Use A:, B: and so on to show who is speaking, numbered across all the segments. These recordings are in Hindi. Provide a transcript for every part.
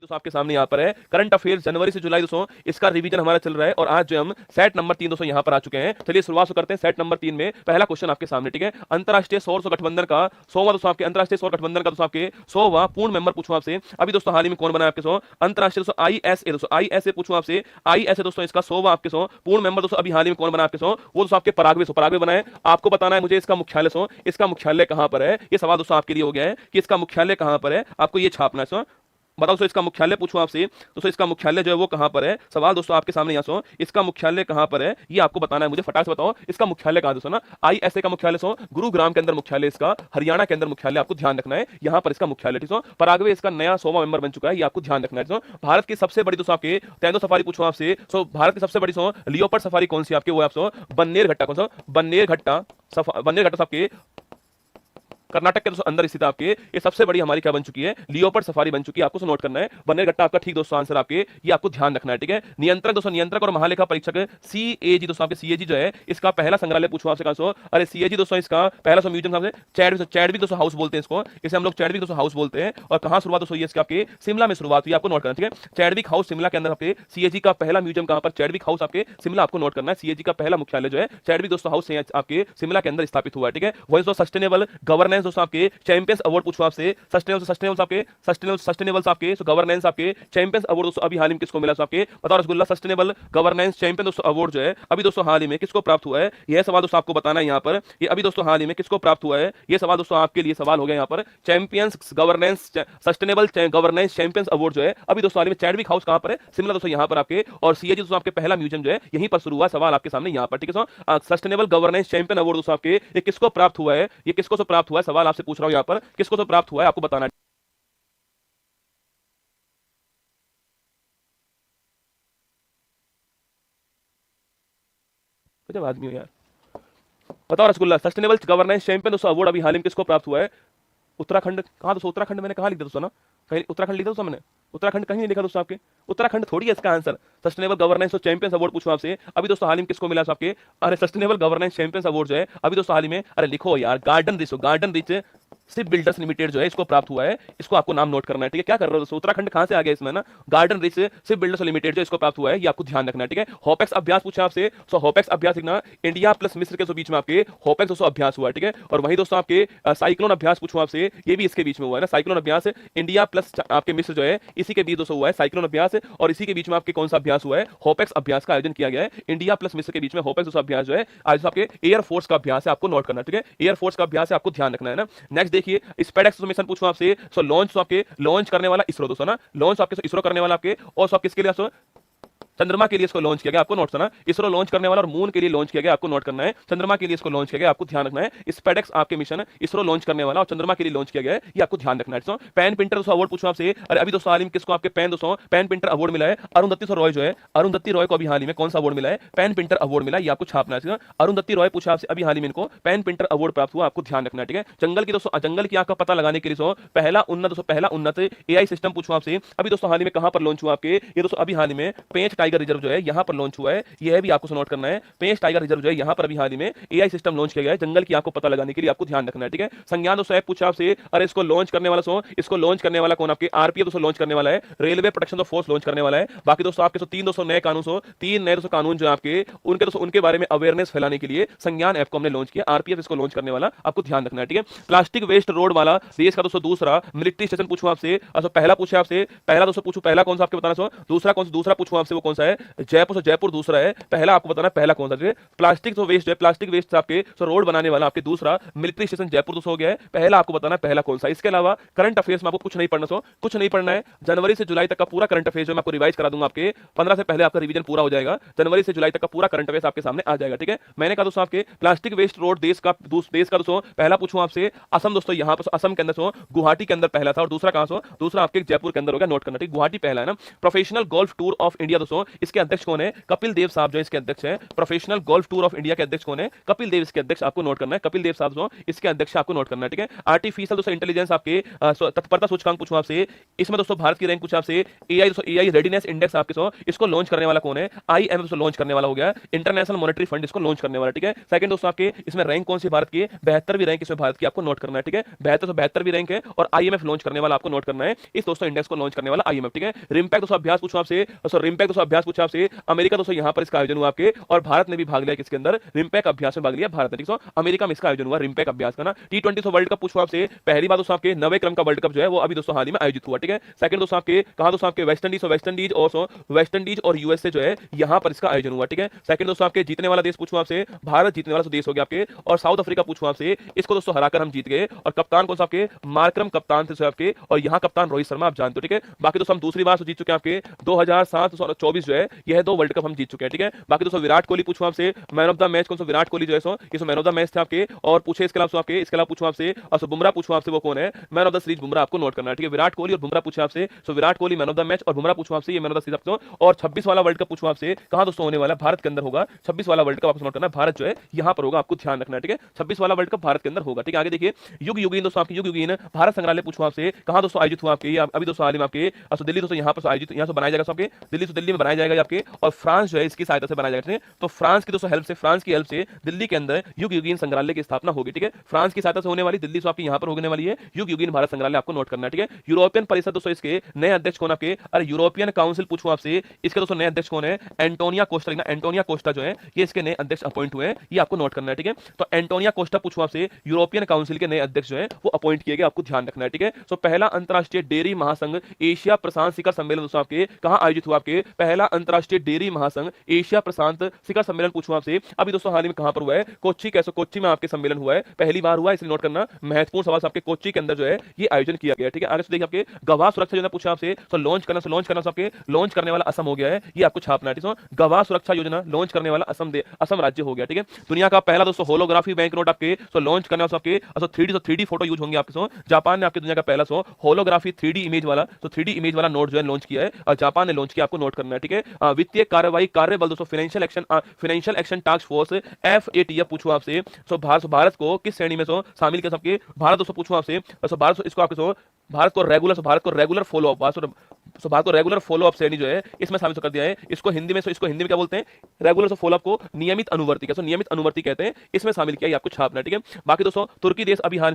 A: दोस्तों आपके सामने यहाँ पर है करंट अफेयर्स जनवरी से जुलाई दोस्तों इसका रिवीजन हमारा चल रहा है और आज जो हम सेट नंबर 3 दोस्तों यहाँ पर आ चुके हैं। चलिए शुरुआत करते हैं सेट नंबर 3 में। पहला क्वेश्चन आपके सामने, ठीक है। अंतरराष्ट्रीय सौर गठबंधन का 100वां दोस्तों आपके अंतरराष्ट्रीय सौर गठबंधन का दोस्तों आपके 100वां पूर्ण मेंबर पूछूं आपसे अभी दोस्तों हाल ही में कौन बना है आपके 100 अंतरराष्ट्रीय दोस्तों आईएसए पूछूं आपसे आईएसए दोस्तों इसका 100वां आपके 100 पूर्ण मेंबर दोस्तों अभी हाल ही में कौन बना आपके 100 वो दोस्तों आपके पराग्वे बना है। आपको बताना है मुझे इसका मुख्यालय इसका मुख्यालय कहां पर है। ये सवाल दोस्तों आपके लिए हो गया है कि इसका मुख्यालय कहां पर है, आपको ये छापना है। बताओ दोस्तों इसका मुख्यालय पूछूं आपसे दोस्तों इसका मुख्यालय जो है वो कहां पर है। सवाल दोस्तों आपके सामने यहाँ इसका मुख्यालय कहां पर है ये आपको बताना है मुझे। फटाक से बताओ इसका मुख्यालय कहां दोस्तों ना। आईएसए का मुख्यालय गुरुग्राम के अंदर मुख्यालय, इसका हरियाणा के अंदर मुख्यालय, आपको ध्यान रखना है यहाँ पर इसका मुख्यालय। ठीक है, पराग्वे इसका नया 100वां मेंबर बन चुका है, ये आपको ध्यान रखना है। भारत की सबसे बड़ी दोस्तों आपके तैंदो सफारी पूछूं आपसे। भारत की सबसे बड़ी लियोपर्ड सफारी कौन सी आपके, वो आप बन्नेर घट्टा, कौन सा बन्नेर घट्टा आपके कर्नाटक के दोस्तों अंदर स्थित आपके ये सबसे बड़ी हमारी क्या बन चुकी है, लियोपर्ड सफारी बन चुकी है। आपको नोट करना है बन्नेर घट्टा आपका ठीक दोस्तों आंसर आपके, ये आपको ध्यान रखना है। ठीक है, नियंत्रक दोस्तों नियंत्रक और महालेखा परीक्षक सीएजी दोस्तों आपके सीएजी जो है इसका पहला संग्रहालय पूछूं आपसे कहां। अरे सीएजी दोस्तों इसका पहला म्यूजियम आपसे चैडविक दोस्तों हाउस बोलते हैं इसको, इसे हम लोग चैडविक दोस्तों हाउस बोलते हैं। और कहां शुरुआत दोस्तों ये इसके आपके शिमला में शुरुआत हुई, आपको नोट करना। ठीक है, चैडविक हाउस शिमला के अंदर आपके सीएजी का पहला म्यूजियम कहां पर, चैडविक हाउस आपके शिमला, आपको नोट करना है। सीएजी का पहला मुख्यालय जो है चैडविक दोस्तों हाउस आपके शिमला के अंदर स्थापित हुआ है। ठीक है, वही दोस्तों सस्टेनेबल गवर्नेंस दोस्तों आपके चैंपियंस अवार्ड पूछो आपसे, सस्टेनेबल आपके गवर्नेंस आपके चैंपियंस अवार्ड दोस्तों अभी हाल ही में किसको मिला आपके, बताओ रसगुल्ला। सस्टेनेबल गवर्नेंस चैंपियन दोस्तों अवार्ड जो है अभी दोस्तों हाल ही में किसको प्राप्त हुआ है, यह सवाल दोस्तों आपको बताना है यहाँ पर। ये अभी दोस्तों हाल ही में किसको प्राप्त हुआ है, ये सवाल दोस्तों आपके लिए सवाल हो गया यहाँ पर। Champions governance sustainable governance champions award जो है अभी दोस्तों हाल ही में चैडविक हाउस कहां पर है, शिमला दोस्तों यहाँ पर आपके। और सीएजी दोस्तों आपके पहला म्यूजियम जो है यहीं पर शुरू हुआ, सवाल आपके सामने यहाँ पर। ठीक है, सस्टेनेबल गवर्नेंस चैंपियन अवार्ड दोस्तों आपके ये किसको प्राप्त हुआ है, ये किसको प्राप्त हुआ है, सवाल आपसे पूछ रहा हूं यहाँ पर, किसको प्राप्त हुआ है आपको बताना है। जब आदमी हो यार, बताओ रसगुल्ला। सस्टेनेबल गवर्नेंस चैंपियन दोस्तों अवार्ड अभी हाल ही में किसको प्राप्त हुआ है, उत्तराखंड। कहां दोस्तों उत्तराखंड, मैंने कहां लिख दिया दोस्तों ना, कहीं उत्तराखंड लिखा दोस्तों मैंने, उत्तराखंड कहीं नहीं लिखा दोस्तों आपके, उत्तराखंड थोड़ी है इसका आंसर। सस्टेनेबल गवर्नेंस और चैंपियंस अवार्ड पूछूं आपसे अभी दोस्तों हाल ही में किसको मिला आपके, अरे सस्टेनेबल गवर्नेंस चैंपियंस अवार्ड जो है अभी दोस्तों हाल ही में, अरे लिखो यार, garden rich ship builders limited जो है इसको प्राप्त हुआ है, इसको आपको नाम नोट करना है। ठीक है, क्या कर रहे हो दोस्तों, उत्तराखंड कहां से आ गया इसमें ना, garden rich ship builders limited जो इसको प्राप्त हुआ है, ये आपको ध्यान रखना है। ठीक है, होपेक्स अभ्यास पूछा आपसे, सो होपेक्स अभ्यास लिखना, इंडिया प्लस मिस्र के बीच में आपके होपेक्स दोस्तों अभ्यास हुआ है। ठीक है, और वही दोस्तों आपके साइक्लोन अभ्यास पूछूं आपसे, ये भी इसके बीच में हुआ है ना, साइक्लोन अभ्यास इंडिया प्लस आपके मिस्र जो है इसी के बीच दोस्तों हुआ है साइक्लोन अभ्यास। और इसी के बीच में आपके कौन सा अभ्यास हुआ है, होपेक्स अभ्यास का आयोजन किया गया है इंडिया प्लस मिस्र के बीच में। होपेक्स दोस्तों अभ्यास जो है आज आपके एयरफोर्स का अभ्यास है, आपको नोट करना। ठीक है, एयरफोर्स का अभ्यास है, आपको ध्यान रखना है ना। नेक्स्ट देखिए स्पेडेक्स मिशन पूछूं आपसे, सो लॉन्च आपके लॉन्च करने वाला इसरो दोस्तों ना, लॉन्च आपके इसरो करने वाला आपके, और सब किसके लिए, चंद्रमा के लिए इसको लॉन्च किया गया, आपको नोट करना। इसरो लॉन्च करने वाला और मून के लिए लॉन्च किया गया, आपको नोट करना है। चंद्रमा के लिए इसको लॉन्च किया गया, आपको ध्यान रखना है। स्पेडेक्स आपके मिशन इसरो लॉन्च करने वाला और चंद्रमा के लिए लॉन्च किया गया है, ये आपको ध्यान रखना है। दोस्तों पेन प्रिंटर दोस्तों अवार्ड पूछूं आपसे, अरे अभी दोस्तों हाल ही में किसको आपके पेन दोस्तों पेन प्रिंटर अवार्ड मिला है, अरुंधति रॉय जो है, अरुंधति रॉय को अभी हाल ही में कौन सा अवार्ड मिला है, पेन प्रिंटर अवार्ड मिला है, ये आपको छापना है। अरुंधति रॉय पूछा आपसे अभी हाल ही में इनको पेन प्रिंटर अवार्ड प्राप्त हुआ, आपको ध्यान रखना है। ठीक है, जंगल की दोस्तों जंगल की आंख का पता लगाने के लिए पहला उन्नत एआई सिस्टम पूछूं आपसे अभी दोस्तों हाल ही में कहां पर लॉन्च हुआ आपके, ये दोस्तों अभी हाल ही में पेंच टाइगर रिजर्व जो है यहां पर लॉन्च हुआ है, यह भी आपको नोट करना है। पेंच टाइगर रिजर्व जो है यहां पर अभी हाल ही में एआई सिस्टम लॉन्च किया गया है, जंगल की आंख को पता लगाने के लिए, आपको ध्यान रखना है। ठीक है, संज्ञान दोस्तों पूछा आपसे, अरे इसको लॉन्च करने वाला इसको लॉन्च करने वाला कौन, आपके आरपीएफ दोस्तों लॉन्च करने वाला है, रेलवे प्रोटेक्शन फोर्स लॉन्च करने वाला है। बाकी दोस्तों आपके तीन दोस्तों नए कानून तीन नए दोस्तों कानून जो आपके उनके दोस्तों उनके बारे में अवेयरनेस फैलाने के लिए संज्ञान ऐप को हमने लॉन्च किया, आरपीएफ इसको लॉन्च करने वाला, आपको ध्यान रखना है। ठीक है, प्लास्टिक वेस्ट रोड वाला देश का दोस्तों दूसरा मिलिट्री स्टेशन पूछूं आपसे, पहला पूछा आपसे, पहला दोस्तों पूछूं पहला कौन सा आपके बताना, दूसरा कौन सा, दूसरा पूछूं आपसे वो कौन सा है, जयपुर दूसरा है, पहला आपको बताना पहला कौन सा। प्लास्टिक जो वेस्ट है, प्लास्टिक वेस्ट आपके रोड बनाने वाला आपके दूसरा मिलिट्री स्टेशन जयपुर दोस्तों हो गया है, पहला आपको बताना पहला कौन सा। इसके अलावा करंट अफेयर्स में आपको कुछ नहीं पढ़ना, कुछ नहीं पढ़ना है। जनवरी से जुलाई तक का पूरा करंट अफेयर्स जो मैं आपको रिवाइज करा दूंगा, आपके 15 से पहले आपका रिवीजन पूरा हो जाएगा, जनवरी से जुलाई तक का पूरा करंट अफेयर्स आपके सामने आ जाएगा। ठीक है, मैंने कहा दोस्तों आपके प्लास्टिक वेस्ट रोड देश का दोस्तों पहला पूछूं आपसे असम दोस्तों, यहाँ पर असम के अंदर गुवाहाटी के अंदर पहला था, और दूसरा कहां दूसरा आपके जयपुर के अंदर हो गया, नोट करना। ठीक, गुवाहाटी पहला है ना। Professional golf tour of India दोस्तों इसके अध्यक्ष कौन है? कपिल देव साहब जो इसके अध्यक्ष हैं। Professional golf tour of India के अध्यक्ष कौन है? कपिल देव इसके अध्यक्ष, आपको नोट करना है। कपिल देव साहब जो इसके अध्यक्ष आपको नोट करना है, ठीक है। आर्टिफिशियल दोस्तों इंटेलिजेंस आपके तत्परता सूचकांक पूछूं आपसे, इसमें दोस्तों भारत की रैंक पूछा आपसे। एआई दोस्तों एआई रेडीनेस इंडेक्स आपके इसको लॉन्च करने वाला कौन है? आईएमएफ दोस्तों लॉन्च करने वाला हो गया, इंटरनेशनल मॉनेटरी फंड इसको लॉन्च करने वाला, ठीक है। सेकंड दोस्तों आपके इसमें रैंक कौन सी भारत की? 72वीं रैंक इसमें भारत की, आपको नोट करना है, ठीक है। 72वीं रैंक है और आईएमएफ लॉन्च करने वाला आपको नोट करना है, इस दोस्तों इंडेक्स को लॉन्च करने वाला आईएमएफ, ठीक है। रिम्पैक्ट दोस्तों अभ्यास पूछा आपसे, रिम्पैक्ट दोस्तों अभ्यास पूछा आपसे। अमेरिका दोस्तों यहां पर इसका आयोजन हुआ आपके, और भारत ने भी भाग लिया किसके अंदर? रिम्पैक्ट अभ्यास में भाग लिया भारत ने, ठीक है। अमेरिका में इसका आयोजन हुआ रिम्पैक्ट अभ्यास का ना। T20 वर्ल्ड कप पूछा आपसे, पहली बार दोस्तों आपके 9वें क्रम का वर्ल्ड कप जो है वो अभी दोस्तों हाल ही में आयोजित हुआ, ठीक है। सेकंड दोस्तों आपके कहां? दोस्तों आपके वेस्ट इंडीज और यूएसए जो है यहां पर इसका आयोजन हुआ, ठीक है। सेकंड दोस्तों आपके जीतने वाला देश पूछूं आपसे, भारत जीतने वाला देश हो गया आपके, और साउथ अफ्रीका पूछूं आपसे, इसको दोस्तों हराकर हम जीत गए। और कप्तान कौन सा आपके? मार्करम कप्तान थे आपके, और यहां कप्तान रोहित शर्मा, आप जानते हो, ठीक है। बाकी दोस्तों हम दूसरी बार जीत चुके हैं आपके 2007-24 जो है यह 2 वर्ल्ड कप हम जीत चुके हैं, ठीक है। बाकी दोस्तों विराट कोहली पूछूं आपसे, मैन ऑफ द मैच कौन सा? विराट कोहली जो है ये मैन ऑफ द मैच थे आपके। और पूछे इसके अलावा पूछूं आपसे, और बुमराह पूछूं आपसे, वो कौन है? Man of the series Bumrah, आपको नोट करना है, ठीक है। विराट कोहली और बुमराह पूछे आपसे, Virat Kohli man of the match और बुमराह पूछूं आपसे, ये मैन ऑफ द सीरीज आपको। और 26 वाला वर्ल्ड कप पूछूं आपसे, कहां दोस्तों होने वाला? भारत के अंदर होगा 26 वाला वर्ल्ड कप, आपको नोट करना है। भारत जो है यहां पर होगा, आपको ध्यान रखना है, ठीक है। 26 वाला वर्ल्ड कप भारत के अंदर होगा, ठीक है। आगे देखिए, युग युगीन दोस्तों आपके, युग युगीन भारत संग्रहालय पूछूं आपसे, कहां दोस्तों आयोजित हुआ आपके? अभी दोस्तों हाल ही में आपके दिल्ली दोस्तों यहां पर आयोजित, यहां से बनाया जाएगा आपके दिल्ली में बनाया जाएगा आपके, और फ्रांस जो है इसकी सहायता से बनाया जाएगा। तो फ्रांस की दोस्तों हेल्प से दिल्ली के अंदर युग युगीन संग्रहालय की स्थापना होगी, ठीक है। फ्रांस की सहायता से होने वाली, दिल्ली से आपकी यहां पर होने वाली है युग युगीन भारत संग्रहालय, आपको नोट करना है, ठीक है। यूरोपियन परिषद दोस्तों इसके नए अध्यक्ष कौन आपके? अरे यूरोपियन काउंसिल पूछूं आपसे, इसके दोस्तों नए अध्यक्ष कौन है? एंटोनिया कोस्टा, एंटोनिया कोस्टा जो है ये इसके नए अध्यक्ष अपॉइंट हुए हैं, ये आपको नोट करना है, ठीक है। तो एंटोनिया कोस्टा पूछूं आपसे, यूरोपियन काउंसिल के नए अध्यक्ष जो है वो अपॉइंट किए गए, आपको ध्यान रखना है, ठीक है। तो पहला अंतरराष्ट्रीय डेयरी महासंघ एशिया प्रशांत शिखर सम्मेलन दोस्तों आपके कहां आयोजित हुआ? आपके पहला अंतरराष्ट्रीय डेयरी महासंघ एशिया प्रशांत शिखर सम्मेलन पूछूं आपसे, अभी दोस्तों हाल ही में कहां पर हुआ है? कोच्चि, कैसे? कोच्चि में आपके सम्मेलन हुआ है, पहली बार हुआ है, इसलिए नोट करना महत्वपूर्ण सवाल आपके कोच्चि के अंदर जो है ये आयोजन किया गया, ठीक है। आगे से देखिए आपके गवाह सुरक्षा योजना पूछा आपसे, लॉन्च करना आपके लॉन्च करने वाला असम हो गया है, ये आपको छापना है, ठीक है। गवाह सुरक्षा योजना लॉन्च करने वाला असम राज्य हो गया, ठीक है। दुनिया का पहला दोस्तों होलोग्राफी बैंक नोट आपके लॉन्च करने वाला आपके 3D फोटो यूज होंगे आपके जापान ने आपके दुनिया का पहला होलोग्राफी 3D इमेज वाला नोट जो है लॉन्च किया है, और जापान ने लॉन्च किया, आपको नोट करना है, ठीक है। वित्तीय कार्रवाई कार्यबल दोस्तों financial action task force FATF पूछूं आपसे, भारत को किस श्रेणी में शामिल किया सबके? भारत दोस्तों पूछूं आपसे, भारत इसको आपके भारत को रेगुलर फॉलो अप श्रेणी जो है इसमें शामिल कर दिया है। इसको हिंदी में क्या बोलते हैं? रेगुलर फॉलो अप को नियमित अनुवर्ती कहते हैं, इसमें शामिल किया, आपको छापना है, ठीक है। बाकी दोस्तों तुर्की देश अभी हाल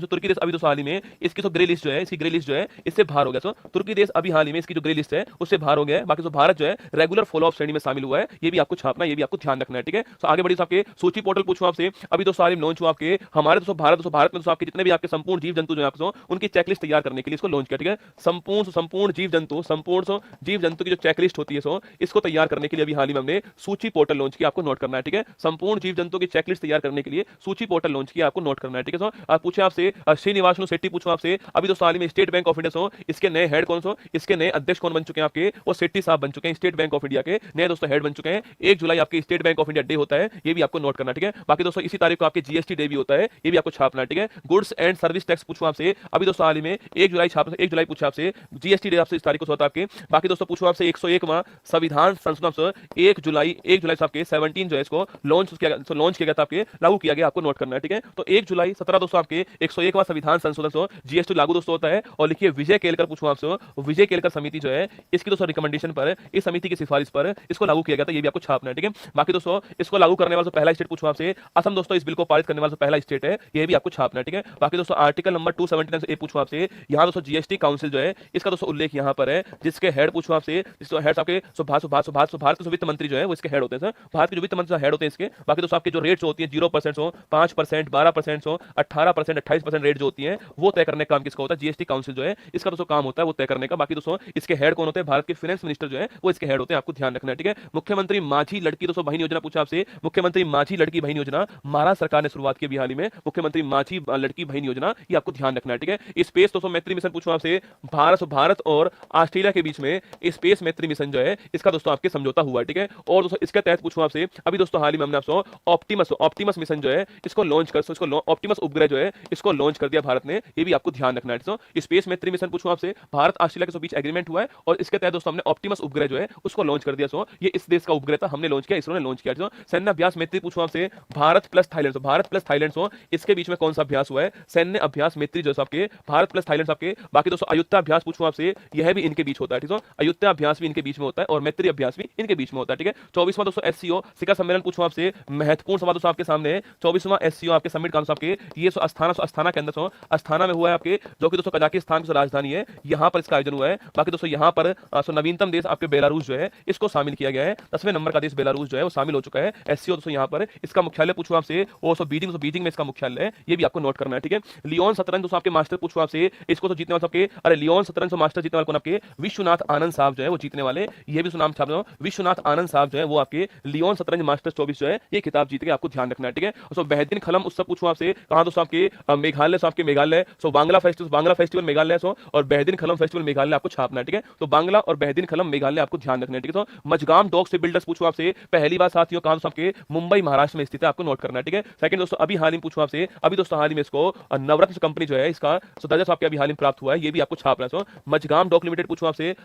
A: ही में इसकी ग्रे लिस्ट जो है इससे बाहर हो गया। तुर्की देश अभी हाल ही में इसकी जो ग्रे लिस्ट है उससे बाहर हो गया है। बाकी भारत जो है रेगुलर फॉलो अप श्रेणी में शामिल हुआ है, ये भी आपको छापना है, ये भी आपको ध्यान रखना है, ठीक है। तो आगे बढ़िए आपके सूची पोर्टल पूछूं आपसे, अभी दोस्तों हाल ही में लॉन्च हुआ आपके हमारे भारत में दोस्तों आपके जितने भी आपके संपूर्ण जीव जंतु जो है आपको उनकी चेकलिस्ट तैयार करने के लिए इसको लॉन्च किया, ठीक है। संपूर्ण जीव जंतु की जो चेकलिस्ट होती है इसको तैयार करने के लिए अभी हाल ही में हमने सूची पोर्टल लॉन्च किया, आपको नोट करना है, ठीक है। संपूर्ण जीव जंतु की चेकलिस्ट तैयार करने के लिए सूची पोर्टल लॉन्च किया, आपको नोट करना है, ठीक है। पूछे आपसे श्रीनिवास शेट्टी पूछूं आपसे, अभी दोस्तों हाल ही में स्टेट बैंक ऑफ इंडिया इसके नए हेड कौन इसके नए अध्यक्ष कौन बन चुके हैं आपके? वो शेट्टी साहब बन चुके हैं, स्टेट बैंक ऑफ इंडिया के नए दोस्तों हेड बन चुके हैं। 1 जुलाई आपके state bank of India day होता है, ये भी आपको नोट करना, ठीक है। बाकी दोस्तों इसी तारीख को आपके GST डे भी होता है, ये भी आपको छापना है, ठीक है। गुड्स एंड सर्विस टैक्स पूछूं आपसे, अभी दोस्तों हाल ही में 1 जुलाई पूछा आपसे, GST डे आपसे इस तारीख को होता है आपके। बाकी दोस्तों पूछूं आपसे 101वां संविधान संशोधन 1 जुलाई से आपके 17 जो है इसको लॉन्च किया गया था, आपके लागू किया गया, आपको नोट करना है, ठीक है। तो 1 जुलाई 17 दोस्तों आपके 101वां संविधान संशोधन GST लागू दोस्तों होता है। और लिखिए विजय केलकर पूछूं आपसे, विजय केलकर समिति जो है इसकी दोस्तों रिकमेंडेशन पर, इस समिति की सिफारिश पर इसको लागू किया गया था, ये भी आपको छापना है, ठीक है। बाकी दोस्तों इसको लागू करने वाला पहला स्टेट पूछूं आपसे, असम दोस्तों इस बिल को पारित करने वाला पहला स्टेट है, ये भी आपको छापना है, ठीक है। बाकी दोस्तों आर्टिकल नंबर 279 पूछूं आपसे, यहाँ दोस्तों GST काउंसिल जो है इसका दोस्तों उल्लेख यहाँ पर है, जिसके हेड पूछूं आपसे, हेड आपके भारत के वित्त मंत्री जो है वो इसके हेड होते हैं, भारत के जो वित्त मंत्री हेड होते हैं इसके। बाकी दोस्तों आपके जो रेट्स होती है 0% 5%, 12%, 18%, 28% रेट जो होती है वो तय करने का काम किसका होता है? GST काउंसिल जो है इसका दोस्तों काम होता है वो तय करने का। बाकी दोस्तों इसके हेड कौन होते हैं? भारत के फाइनेंस मिनिस्टर जो है वो इसके हेड होते हैं, आपको ध्यान रखना है, ठीक है। मुख्यमंत्री माझी लड़की दोस्तों बहन योजना पूछा आपसे, मुख्यमंत्री माझी लड़की बहन योजना महाराष्ट्र सरकार ने शुरुआत की हाल ही में, मुख्यमंत्री माझी लड़की बहन योजना, ये आपको ध्यान रखना है, ठीक है। स्पेस दोस्तों मैत्री मिशन पूछूं आपसे, भारत और ऑस्ट्रेलिया के बीच में स्पेस मैत्री मिशन जो है इसका दोस्तों आपके समझौता हुआ है, ठीक है। और दोस्तों इसके तहत पूछूं आपसे, अभी दोस्तों हाल ही में हमने आपसे ऑप्टिमस मिशन जो है इसको लॉन्च कर, इसको ऑप्टिमस उपग्रह जो है इसको लॉन्च कर दिया भारत ने, ये भी आपको ध्यान रखना है दोस्तों। स्पेस मैत्री मिशन पूछूं आपसे, भारत ऑस्ट्रेलिया के बीच एग्रीमेंट हुआ है और इसके तहत दोस्तों हमने ऑप्टिमस उपग्रह जो है उसको लॉन्च कर दिया। सो ये इस देश का उपग्रह था, हमने लॉन्च किया, इसरो ने लॉन्च किया। सैन्य अभ्यास मैत्री पूछूं आपसे, भारत प्लस थाईलैंड इसके बीच में कौन सा अभ्यास हुआ है? सैन्य अभ्यास मैत्री जो आपके भारत प्लस थाईलैंड आपके। बाकी दोस्तों अयुत्या अभ्यास पूछूं आपसे, यह भी इनके बीच होता है, ठीक है। अयुत्या अभ्यास भी इनके बीच में होता है और मैत्री अभ्यास भी इनके बीच में होता है, ठीक है। 24वां दोस्तों एससीओ शिखर सम्मेलन पूछूं आपसे, महत्वपूर्ण सवाल दोस्तों आपके सामने है। 24वां एससीओ आपके समिट कौन सा आपके, ये अस्थाना के अंदर अस्थाना में हुआ है आपके, जो कि दोस्तों कजाकिस्तान की राजधानी है, यहां पर इसका आयोजन हुआ है। बाकी दोस्तों यहां पर नवीनतम देश आपके बेलारूस जो है इसको शामिल किया गया है, 10वें नंबर का देश बेलारूस जो है वो शामिल हो चुका है एससीओ दोस्तों। यहां पर इसका मुख्यालय पूछूं आपसे, वो बीजिंग में इसका मुख्यालय है, ये भी आपको नोट करना है, ठीक है। लियोन शतरंज दोस्तों आपके मास्टर पूछूं आपसे, इसको तो जीतने वाले सबके, अरे लियोन शतरंज मास्टर जीतने वाले कौन आपके? विश्वनाथ आनंद साहब जो है वो जीतने वाले, ये भी सुनाम छाप दो, विश्वनाथ आनंद साहब जो है वो आपके लियोन शतरंज मास्टर 24 जो है ये खिताब जीत के, आपको ध्यान रखना है, ठीक है। सो बेहदीन खलम उत्सव पूछूं आपसे, कहां दोस्तों आपके मेघालय। सो बांग्ला फेस्टिवल मेघालय सो, और बेहदीन खलम फेस्टिवल मेघालय आपको छापना है, ठीक है। तो बांग्ला और बेहदीन खलम मेघालय आपको ध्यान रखना है, ठीक है। तो मजगाम डॉक से बिल्डर्स पूछूं आपसे, पहली बार साथियों कहां आपके मुंबई महाराष्ट्र में स्थित है, आपको नोट करना है, ठीक है। सेकंड दोस्तों अभी हाल ही में पूछूं आपसे, अभी दोस्तों हाल ही में इसको नवरत्न कंपनी जो है इसका दर्जा आपके अभी हाल ही में प्राप्त हुआ है, ये भी आपको छापना है। सो मजगाम डॉक लिमिटेड पूछूं आपसे,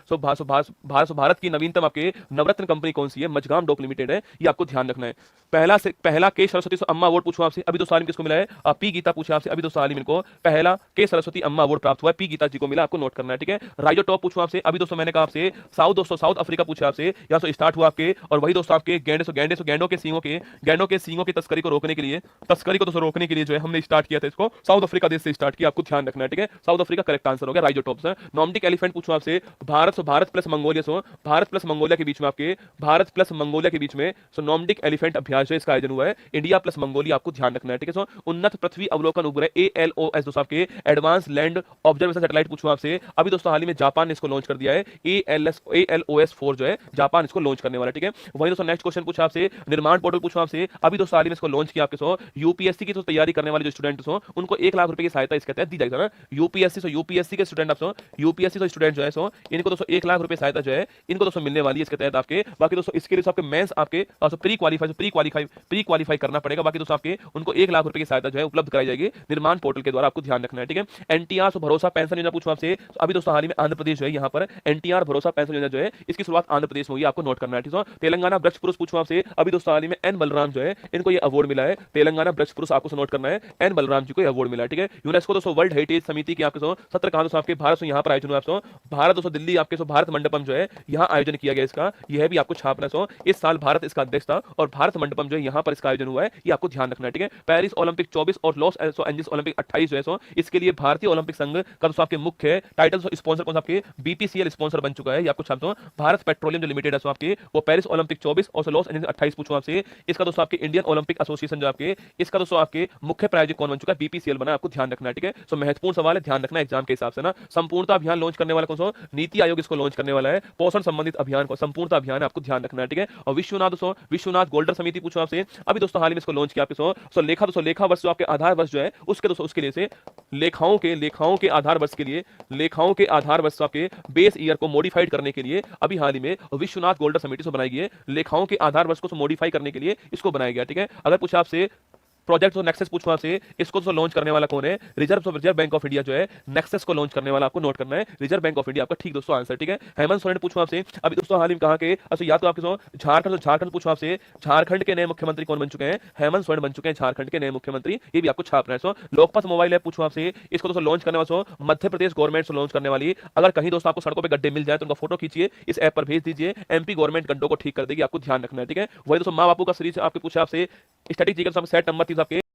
A: भारत की नवीनतम आपके नवरत्न कंपनी कौन सी है? मजगाम डॉक लिमिटेड है, ये आपको ध्यान रखना है। पहला के सरस्वती अम्मा अवार्ड पूछूं आपसे, अभी दोस्तों हाल में किसको मिला है? पी गीता पूछा आपसे, अभी दोस्तों हाल ही में को पहला के सरस्वती अम्मा अवार्ड प्राप्त हुआ है, पी गीता जी को मिला, आपको नोट करना है, ठीक है। राइजो टॉप पूछूं आपसे, अभी दोस्तों मैंने कहा आपसे साउथ अफ्रीका पूछा आपसे, यहां से स्टार्ट हुआ आपके, और वही दोस्तों आपके गैंडों के सींगों की तस्करी को रोकने के लिए जो है हमने स्टार्ट किया था, इसको साउथ अफ्रीका देश से स्टार्ट किया, आपको ध्यान रखना है, ठीक है। साउथ अफ्रीका करेक्ट आंसर हो गया, राइजो टॉप से। नॉर्डिक एलिफेंट पूछूं आपसे, भारत प्लस मंगोलिया के बीच में आपके, नॉर्डिक एलिफेंट अभ्यास इसका आयोजन हुआ है, इंडिया प्लस मंगोलिया, आपको ध्यान रखना है, ठीक है। सो उन्नत पृथ्वी अवलोकन उपग्रह ALOS दोस्तों आपके, एडवांस लैंड ऑब्जर्वेशन सैटेलाइट पूछूं आपसे, अभी दोस्तों हाल ही में जापान ने इसको लॉन्च कर दिया है, ALOS 4 जो है जापान इसको लॉन्च करने वाला है, ठीक है। वही दोस्तों नेक्स्ट क्वेश्चन पूछा आपसे, निर्माण पोर्टल पूछूं आपसे, अभी दोस्तों हाल ही में इसको लॉन्च किया आपके। सो यूपीएससी की तो तैयारी करने वाले जो स्टूडेंट्स हो उनको 1 लाख रुपए की सहायता इसके तहत दी जाएगी ना। यूपीएससी के स्टूडेंट आप यूपीएससी स्टूडेंट जो है सो इनको दोस्तों 1 लाख रुपए सहायता जो है इनको दोस्तों मिलने वाली है इसके तहत आपके। बाकी दोस्तों इसके लिए आपके मेंस आपके प्री क्वालीफाई करना पड़ेगा। बाकी दोस्तों आपके उनको 1 लाख रुपए की सहायता जो है उपलब्ध कराई जाएगी निर्माण पोर्टल के द्वारा, आपको ध्यान रखना है, ठीक है। एनटीआर भरोसा पेंशन योजना पूछूं आपसे, अभी दोस्तों हाल ही में आंध्र प्रदेश जो है यहाँ पर एनटीआर भरोसा पेंशन योजना जो है इसकी शुरुआत आंध्र प्रदेश में हुई, आपको नोट करना है, ठीक है। तेलंगाना वृक्ष पुरुष पूछूं आपसे, अभी दोस्तों हाल ही में एन बलराम जो है इनको ये अवार्ड मिला है, तेलंगाना वृक्ष पुरुष, आपको नोट करना है, एन बलराम जी को अवार्ड मिला है, ठीक है। यूनेस्को दोस्तों वर्ल्ड हेरिटेज समिति की आपके सत्र कहां दोस्तों आपके भारत से यहाँ पर आयोजन हुआ, आपको भारत दोस्तों दिल्ली आपके भारत मंडपम जो है यहाँ आयोजन किया गया इसका, यह भी आपको छापना है। इस साल भारत इसका अध्यक्ष था और भारत मंडपम जो है यहाँ पर इसका आयोजन हुआ है, ये आपको ध्यान रखना है, ठीक है। पेरिस ओलंपिक 24 और लॉस एंजलिस ओलंपिक 28 जो है इसके लिए भारतीय ओलंपिक संघ का दोस्तों आपके मुख्य टाइटल स्पॉन्सर कौन सा आपके बीपीसीएल स्पॉन्सर बन चुका है, ये आपको छापता हूं। भारत पेट्रोलियम जो लिमिटेड है आपके वो पेरिस ओलंपिक 24 और लॉस एंजलिस 28 पूछूं आपसे, इसका दोस्तों आपके इंडियन ओलंपिक एसोसिएशन जो आपके इसका दोस्तों आपके मुख्य प्रायोजक कौन बन चुका है? बीपीसीएल बना, आपको ध्यान रखना है, ठीक है। सो महत्वपूर्ण सवाल है, ध्यान रखना एग्जाम के हिसाब से ना। संपूर्णता अभियान लॉन्च करने वाला कौन सा? नीति आयोग इसको लॉन्च करने वाला है, पोषण संबंधित अभियान को संपूर्णता अभियान है, आपको ध्यान रखना है, ठीक है। और विश्वनाथ गोल्डर समिति पूछो आपसे, अभी दोस्तों हाल ही में इसको लॉन्च किया आपके लेखा वर्ष जो आपके आधार वर्ष जो है उसके दोस्तों उसके लिए से लेखाओं के आधार वर्ष आपके बेस ईयर को मॉडिफाइड करने के लिए अभी हाल ही में विश्वनाथ गोल्डर समिति से बनाई गई है, लेखाओं के आधार वर्ष को मॉडिफाई करने के लिए इसको बनाया गया, ठीक है। अगर पूछा आपसे प्रोजेक्ट नेक्सस पूछूं आपसे, इसको तो लॉन्च करने वाला कौन है? रिजर्व बैंक ऑफ इंडिया जो है नेक्सस को लॉन्च करने वाला, आपको नोट करना है रिजर्व बैंक ऑफ इंडिया, आपका ठीक दोस्तों आंसर, ठीक है। हेमंत सोरेन पूछूं आपसे, अभी दोस्तों हाल ही में कहा के या तो आपके झारखंड पूछूं आपसे, झारखंड के नए मुख्यमंत्री कौन बन चुके हैं? हेमंत सोरेन बन चुके हैं झारखंड के नए मुख्यमंत्री, ये भी आपको छापना है। लोकपथ मोबाइल ऐप पूछूं आपसे, इसको दोस्तों लॉन्च करने वाला मध्य प्रदेश गवर्नमेंट से लॉन्च करने वाली। अगर कहीं दोस्तों आपको सड़कों पर गड्ढे मिल जाए तो उनका फोटो खींचिए, इस ऐप पर भेज दीजिए, एमपी गवर्नमेंट गड्ढों को ठीक कर देगी, आपको ध्यान रखना है, ठीक है। वही दोस्तों माँ बापू का सीरीज आपके पूछा आपसे, स्टैटिक जीके सेट नंबर 30 आपके